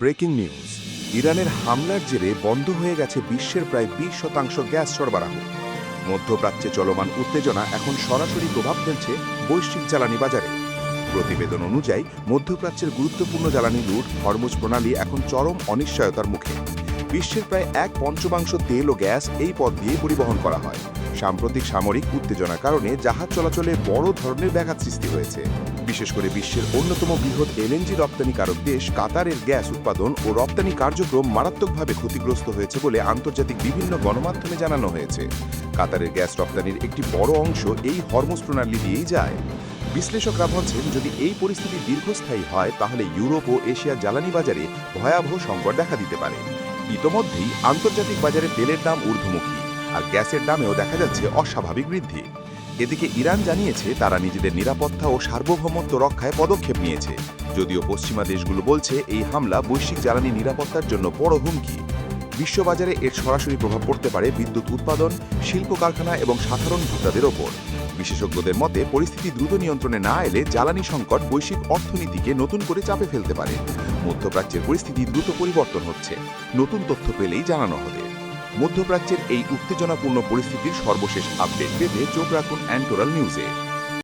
Breaking news. ইরানের হামলার জেরে বন্ধ হয়ে গেছে বিশ্বের প্রায় 20% গ্যাস সরবরাহ। মধ্যপ্রাচ্যে চলমান উত্তেজনা এখন সরাসরি প্রভাব ফেলছে বৈশ্বিক জ্বালানি বাজারে। প্রতিবেদন অনুযায়ী মধ্যপ্রাচ্যের গুরুত্বপূর্ণ জ্বালানি রুট হরমুজ প্রণালী এখন চরম অনিশ্চয়তার মুখে। বিশ্বের প্রায় 1/5 তেল ও গ্যাস এই পথ দিয়ে পরিবহন করা হয়। সাম্প্রতিক সামরিক উত্তেজনার কারণে জাহাজ চলাচলে বড় ধরনের ব্যাঘাত সৃষ্টি হয়েছে। বিশেষ করে বিশ্বের অন্যতম বৃহৎ এলএনজি রপ্তানিকারক দেশ কাতারের গ্যাস উৎপাদন ও রপ্তানি কার্যক্রম মারাত্মকভাবে ক্ষতিগ্রস্ত হয়েছে বলে আন্তর্জাতিক বিভিন্ন গণমাধ্যমে জানানো হয়েছে। কাতারের গ্যাস রপ্তানির একটি বড় অংশ এই হরমুজ প্রণালী দিয়েই যায়। বিশ্লেষকরা বলছেন, যদি এই পরিস্থিতি দীর্ঘস্থায়ী হয় তাহলে ইউরোপ ও এশিয়ার জ্বালানি বাজারে ভয়াবহ সংকট দেখা দিতে পারে। ইতোমধ্যেই আন্তর্জাতিক বাজারে তেলের দাম ঊর্ধ্বমুখী, আর গ্যাসের দামেও দেখা যাচ্ছে অস্বাভাবিক বৃদ্ধি। এদিকে ইরান জানিয়েছে তারা নিজেদের নিরাপত্তা ও সার্বভৌমত্ব রক্ষায় পদক্ষেপ নিয়েছে, যদিও পশ্চিমা দেশগুলো বলছে এই হামলা বৈশ্বিক জ্বালানি নিরাপত্তার জন্য বড় হুমকি। বিশ্ববাজারে এর সরাসরি প্রভাব পড়তে পারে বিদ্যুৎ উৎপাদন, শিল্প কারখানা এবং সাধারণ ভোক্তাদের ওপর। বিশেষজ্ঞদের মতে, পরিস্থিতি দ্রুত নিয়ন্ত্রণে না এলে জ্বালানি সংকট বৈশ্বিক অর্থনীতিকে নতুন করে চাপে ফেলতে পারে। মধ্যপ্রাচ্যের পরিস্থিতি দ্রুত পরিবর্তন হচ্ছে, নতুন তথ্য পেলেই জানানো হবে। মধ্যপ্রাচ্যের এই উত্তেজনাপূর্ণ পরিস্থিতির সর্বশেষ আপডেট পেতে চোখ রাখুন অ্যান্টোরাল নিউজে।